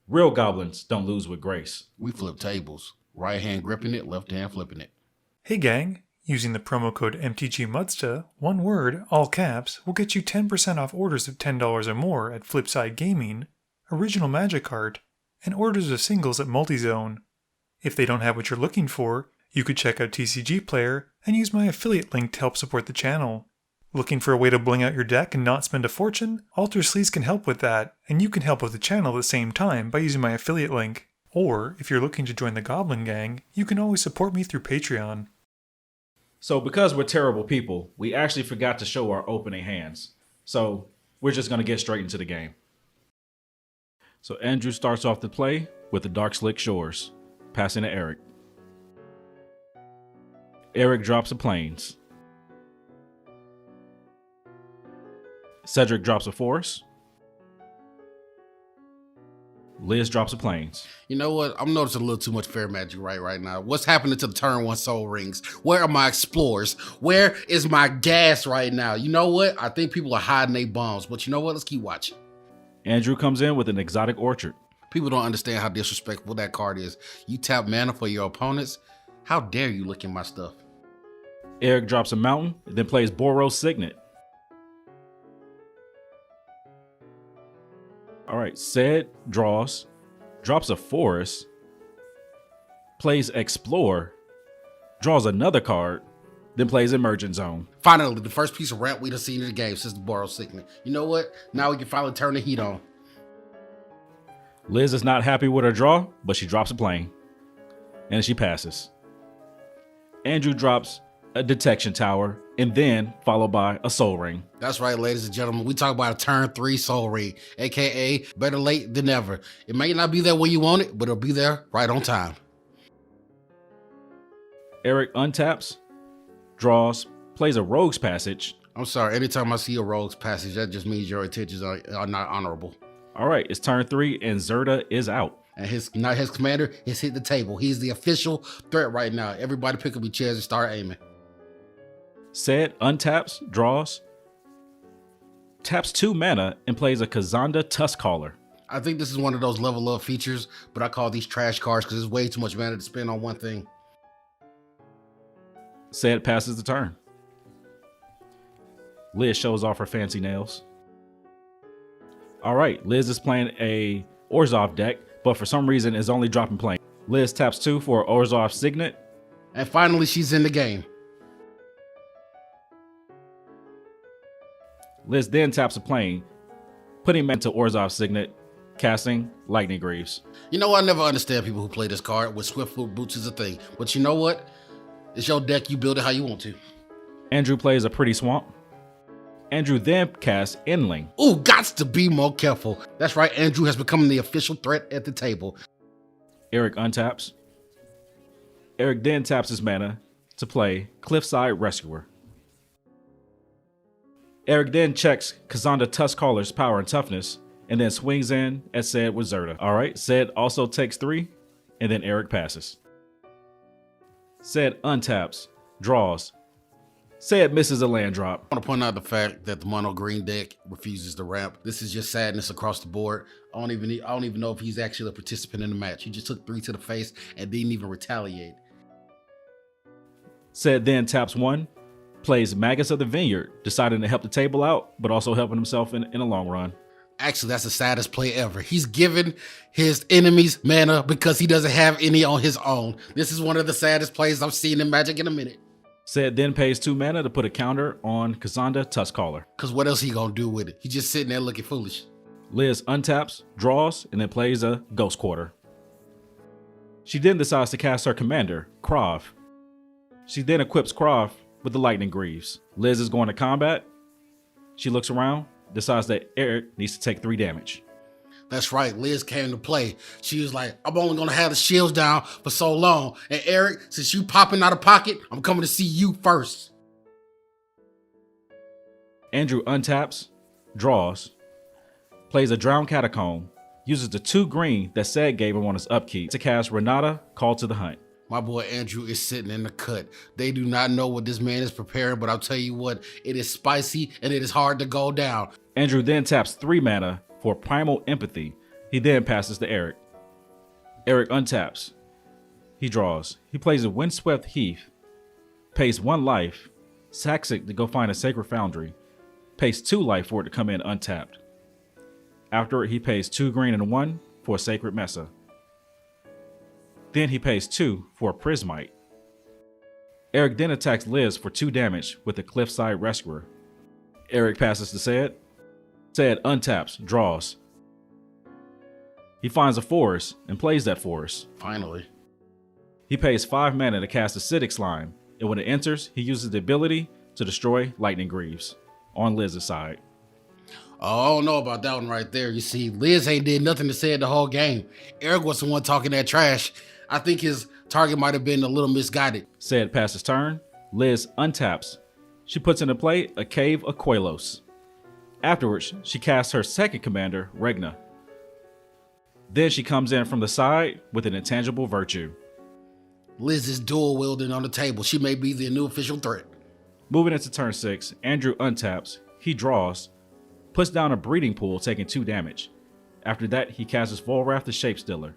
Real goblins don't lose with grace. We flip tables. Right hand gripping it, left hand flipping it. Hey gang, using the promo code MTGMudsta, one word, all caps, will get you 10% off orders of $10 or more at Flipside Gaming, Original Magic Art, and orders of singles at Multizone. If they don't have what you're looking for, you could check out TCG Player and use my affiliate link to help support the channel. Looking for a way to bling out your deck and not spend a fortune? Alter Sleaze can help with that, and you can help with the channel at the same time by using my affiliate link. Or, if you're looking to join the Goblin Gang, you can always support me through Patreon. So because we're terrible people, we actually forgot to show our opening hands. So we're just going to get straight into the game. So Andrew starts off the play with the Dark Slick Shores, passing to Eric. Eric drops a Plains. Cedric drops a Forest. Liz drops a Plains. You know what? I'm noticing a little too much fair magic right now. What's happening to the turn 1 soul rings? Where are my explorers? Where is my gas right now? You know what? I think people are hiding their bombs, but you know what? Let's keep watching. Andrew comes in with an Exotic Orchard. People don't understand how disrespectful that card is. You tap mana for your opponents. How dare you look in my stuff? Eric drops a Mountain, then plays Boros Signet. All right, Ced draws, drops a Forest, plays Explore, draws another card, then plays Emergent Zone. Finally, the first piece of rap we done seen in the game since the Boros Signet. You know what? Now we can finally turn the heat on. Liz is not happy with her draw, but she drops a plane. And she passes. Andrew drops a Detection Tower, and then followed by a Soul Ring. That's right, ladies and gentlemen. We talk about a turn 3 soul ring, aka better late than never. It may not be there when you want it, but it'll be there right on time. Eric untaps, draws, plays a Rogue's Passage. I'm sorry, anytime I see a Rogue's Passage, that just means your intentions are not honorable. All right, it's turn 3, and Zirda is out. And his commander has hit the table. He's the official threat right now. Everybody pick up your chairs and start aiming. Ced untaps, draws, taps 2 mana, and plays a Kazanda Tuskcaller. I think this is one of those level up features, but I call these trash cards because there's way too much mana to spend on one thing. Ced passes the turn. Liz shows off her fancy nails. All right, Liz is playing a Orzhov deck, but for some reason is only dropping plane. Liz taps 2 for Orzhov Signet. And finally, she's in the game. Liz then taps a plane, putting him into Orzhov Signet, casting Lightning Greaves. You know, I never understand people who play this card with Swiftfoot Boots is a thing. But you know what? It's your deck. You build it how you want to. Andrew plays a Pretty Swamp. Andrew then casts Endling. Ooh, gots to be more careful. That's right, Andrew has become the official threat at the table. Eric untaps. Eric then taps his mana to play Cliffside Rescuer. Eric then checks Kazanda Tuskcaller's power and toughness, and then swings in at Ced with Zirda. All right, Ced also takes 3, and then Eric passes. Ced untaps, draws. Ced misses a land drop. I want to point out the fact that the mono green deck refuses to ramp. This is just sadness across the board. I don't even know if he's actually a participant in the match. He just took 3 to the face and didn't even retaliate. Ced then taps 1, plays Magus of the Vineyard, deciding to help the table out, but also helping himself in the long run. Actually, that's the saddest play ever. He's given his enemies mana because he doesn't have any on his own. This is one of the saddest plays I've seen in Magic in a minute. Ced then pays 2 mana to put a counter on Kazanda Tuskcaller. Because what else he gonna do with it? He's just sitting there looking foolish. Liz untaps, draws, and then plays a Ghost Quarter. She then decides to cast her commander, Krav. She then equips Krav with the Lightning Greaves. Liz is going to combat. She looks around, decides that Eric needs to take 3 damage. That's right, Liz came to play. She was like, I'm only gonna have the shields down for so long. And Eric, since you popping out of pocket, I'm coming to see you first. Andrew untaps, draws, plays a Drowned Catacomb, uses the 2 green that Ced gave him on his upkeep to cast Renata, Call to the Hunt. My boy Andrew is sitting in the cut. They do not know what this man is preparing, but I'll tell you what, it is spicy and it is hard to go down. Andrew then taps 3 mana for Primal Empathy. He then passes to Eric. Eric untaps. He draws. He plays a windswept heath, pays 1 life, sacks it to go find a sacred foundry, pays 2 life for it to come in untapped. Afterward, he pays 2 green and 1 for a sacred mesa. Then he pays 2 for a prismite. Eric then attacks Liz for 2 damage with a Cliffside Rescuer. Eric passes to Ced. Ced untaps, draws. He finds a forest and plays that forest. Finally. He pays 5 mana to cast Acidic Slime, and when it enters, he uses the ability to destroy Lightning Greaves on Liz's side. Oh, I don't know about that one right there. You see, Liz ain't did nothing to Ced the whole game. Eric was the one talking that trash. I think his target might have been a little misguided. Ced passes turn. Liz untaps. She puts into play a Cave of Quelos. Afterwards, she casts her second commander, Regna. Then she comes in from the side with an intangible virtue. Liz is dual wielding on the table. She may be the new official threat. Moving into turn 6, Andrew untaps. He draws, puts down a breeding pool, taking 2 damage. After that, he casts Volrathy the Shapestealer.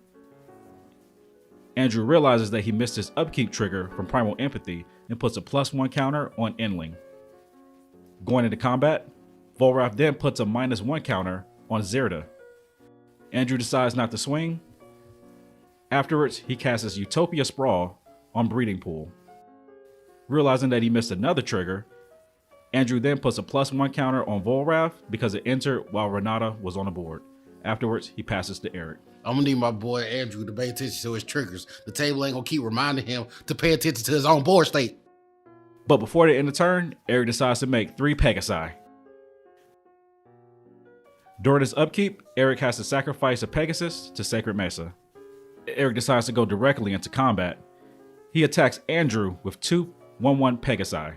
Andrew realizes that he missed his upkeep trigger from Primal Empathy and puts a +1 counter on Endling. Going into combat, Volrathy then puts a -1 counter on Zirda. Andrew decides not to swing. Afterwards, he casts Utopia Sprawl on Breeding Pool. Realizing that he missed another trigger, Andrew then puts a +1 counter on Volrathy because it entered while Renata was on the board. Afterwards, he passes to Eric. I'm gonna need my boy Andrew to pay attention to his triggers. The table ain't gonna keep reminding him to pay attention to his own board state. But before the end of the turn, Eric decides to make 3 Pegasi. During his upkeep, Eric has to sacrifice a Pegasus to Sacred Mesa. Eric decides to go directly into combat. He attacks Andrew with 2 1/1 Pegasi.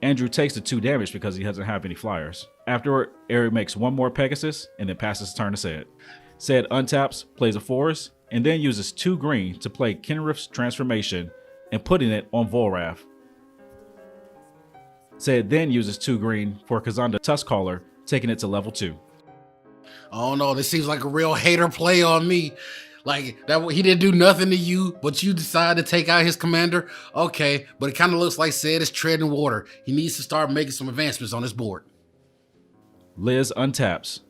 Andrew takes the 2 damage because he doesn't have any flyers. Afterward, Eric makes 1 more Pegasus and then passes his turn to Ced. Ced untaps, plays a forest, and then uses 2 green to play Kenrith's Transformation and putting it on Volrathy. Ced then uses 2 green for Kazanda Tuskcaller, taking it to level 2. Oh no, this seems like a real hater play on me. Like that, he didn't do nothing to you, but you decided to take out his commander. Okay, but it kind of looks like Ced is treading water. He needs to start making some advancements on his board. Liz untaps.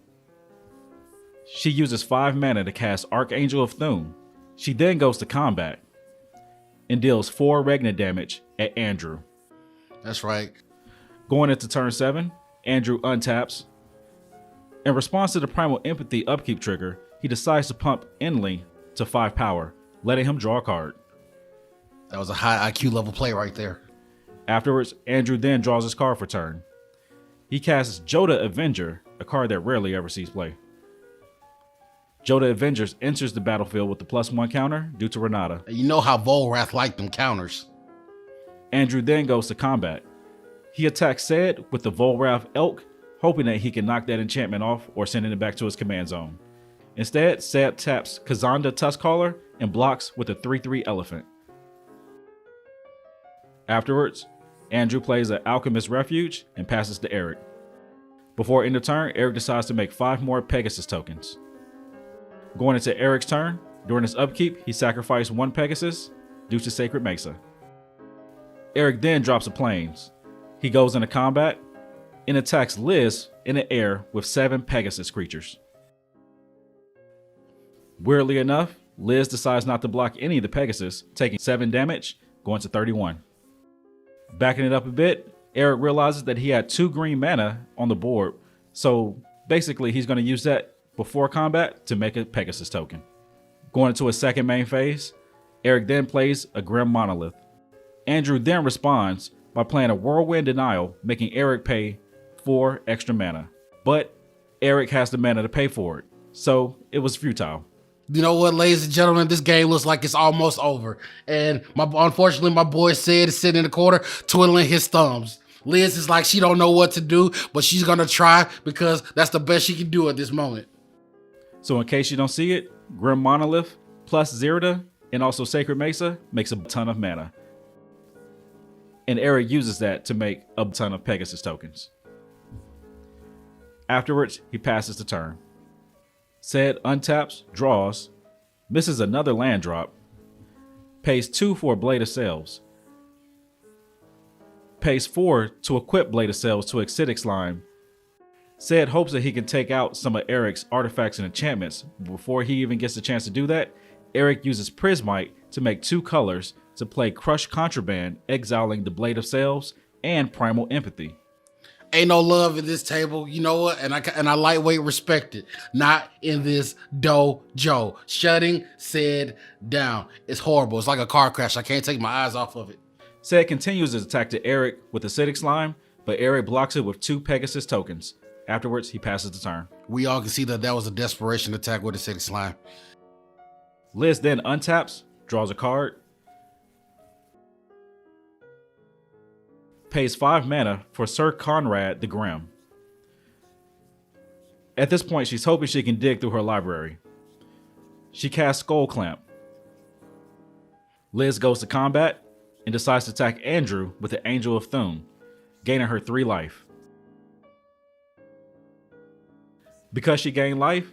She uses 5 mana to cast Archangel of Thune. She then goes to combat and deals 4 Regna damage at Andrew. That's right. Going into turn 7, Andrew untaps. In response to the Primal Empathy upkeep trigger, he decides to pump Endling to 5 power, letting him draw a card. That was a high IQ level play right there. Afterwards, Andrew then draws his card for turn. He casts Joda Avenger, a card that rarely ever sees play. Joda Avengers enters the battlefield with the +1 counter due to Renata. You know how Volrathy liked them counters. Andrew then goes to combat. He attacks Ced with the Volrathy Elk, hoping that he can knock that enchantment off or sending it back to his command zone. Instead, Ced taps Kazanda Tuskcaller and blocks with a 3/3 Elephant. Afterwards, Andrew plays an Alchemist Refuge and passes to Eric. Before end of turn, Eric decides to make 5 more Pegasus tokens. Going into Eric's turn, during his upkeep, he sacrificed 1 Pegasus due to Sacred Mesa. Eric then drops a Plains. He goes into combat and attacks Liz in the air with 7 Pegasus creatures. Weirdly enough, Liz decides not to block any of the Pegasus, taking 7 damage, going to 31. Backing it up a bit, Eric realizes that he had 2 green mana on the board, so basically he's going to use that before combat to make a Pegasus token. Going into his second main phase, Eric then plays a Grim Monolith. Andrew then responds by playing a Whirlwind Denial, making Eric pay 4 extra mana. But Eric has the mana to pay for it, so it was futile. You know what, ladies and gentlemen, this game looks like it's almost over. And unfortunately, my boy Ced is sitting in the corner twiddling his thumbs. Liz is like she don't know what to do, but she's going to try because that's the best she can do at this moment. So in case you don't see it, Grim Monolith plus Zirda and also Sacred Mesa makes a ton of mana. And Eric uses that to make a ton of Pegasus tokens. Afterwards, he passes the turn. Said untaps, draws, misses another land drop, pays 2 for a Blade of Sails, pays 4 to equip Blade of Sails to Acidic Slime. Said hopes that he can take out some of Eric's artifacts and enchantments. Before he even gets the chance to do that, Eric uses Prismite to make 2 colors to play Crush Contraband, exiling the Blade of Sails and Primal Empathy. Ain't no love in this table, you know what? And I lightweight respect it. Not in this dojo. Shutting Said down. It's horrible. It's like a car crash. I can't take my eyes off of it. Said continues his attack to Eric with Acidic Slime, but Eric blocks it with 2 Pegasus tokens. Afterwards, he passes the turn. We all can see that was a desperation attack with Acidic Slime. Liz then untaps, draws a card, pays 5 mana for Sir Conrad the Grim. At this point, she's hoping she can dig through her library. She casts Skull Clamp. Liz goes to combat and decides to attack Andrew with the Angel of Thune, gaining her 3 life. Because she gained life,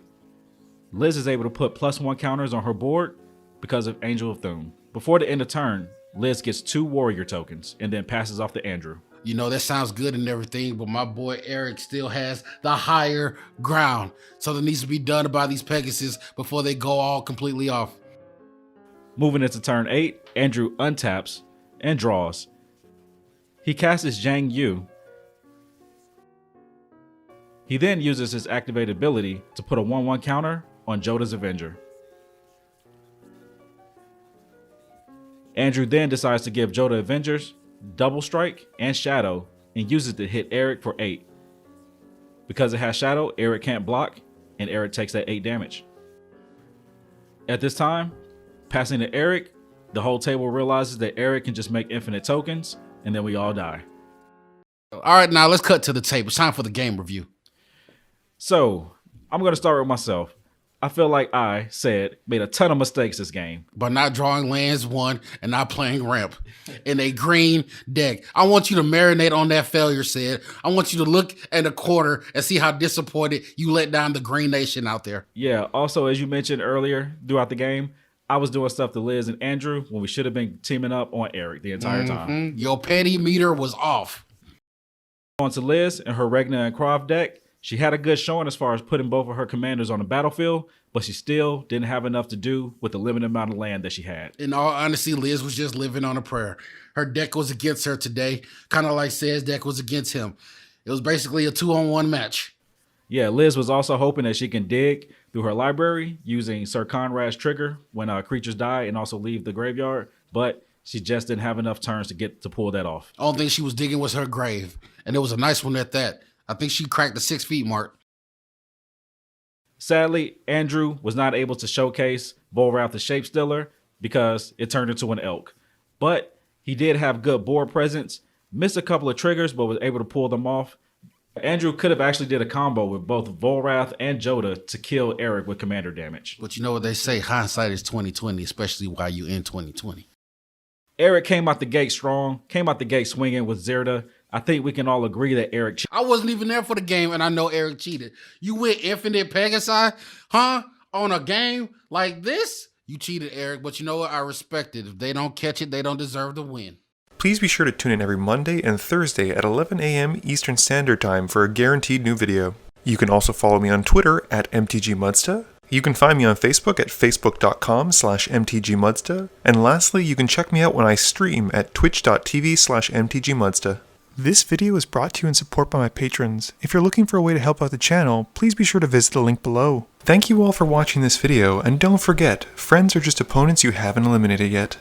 Liz is able to put +1 counters on her board because of Angel of Thune. Before the end of turn, Liz gets 2 warrior tokens and then passes off to Andrew. You know, that sounds good and everything, but my boy Eric still has the higher ground. Something needs to be done about these Pegasus before they go all completely off. Moving into turn 8, Andrew untaps and draws. He casts his Zhang Yu. He then uses his activated ability to put a 1/1 counter on Joda's Avenger. Andrew then decides to give Joda Avengers Double Strike and Shadow and uses it to hit Eric for 8. Because it has Shadow, Eric can't block, and Eric takes that 8 damage. At this time, passing to Eric, the whole table realizes that Eric can just make infinite tokens, and then we all die. All right, now let's cut to the tape. It's time for the game review. So, I'm going to start with myself. I feel like Said, made a ton of mistakes this game. By not drawing lands 1 and not playing ramp in a green deck. I want you to marinate on that failure, Said. I want you to look at the corner and see how disappointed you let down the Green Nation out there. Yeah, also, as you mentioned earlier throughout the game, I was doing stuff to Liz and Andrew when we should have been teaming up on Eric the entire time. Your petty meter was off. On to Liz and her Regna and Krav deck. She had a good showing as far as putting both of her commanders on the battlefield, but she still didn't have enough to do with the limited amount of land that she had. In all honesty, Liz was just living on a prayer. Her deck was against her today, kind of like Said's deck was against him. It was basically a 2-on-1 match. Yeah, Liz was also hoping that she can dig through her library using Sir Conrad's trigger when creatures die and also leave the graveyard, but she just didn't have enough turns to pull that off. Only thing she was digging was her grave, and it was a nice one at that. I think she cracked the 6 feet mark. Sadly, Andrew was not able to showcase Volrathy the Shapestealer because it turned into an elk. But he did have good board presence, missed a couple of triggers, but was able to pull them off. Andrew could have actually did a combo with both Volrathy and Joda to kill Eric with commander damage. But you know what they say, hindsight is 20/20, especially while you in 2020. Eric came out the gate strong, came out the gate swinging with Zirda. I think we can all agree that Eric cheated. I wasn't even there for the game, and I know Eric cheated. You went infinite Pegasi, huh? On a game like this? You cheated, Eric, but you know what? I respect it. If they don't catch it, they don't deserve to win. Please be sure to tune in every Monday and Thursday at 11 a.m. Eastern Standard Time for a guaranteed new video. You can also follow me on Twitter at MTGMudsta. You can find me on Facebook at facebook.com/MTGMudsta. And lastly, you can check me out when I stream at twitch.tv/MTGMudsta. This video is brought to you in support by my patrons. If you're looking for a way to help out the channel, please be sure to visit the link below. Thank you all for watching this video, and don't forget, friends are just opponents you haven't eliminated yet.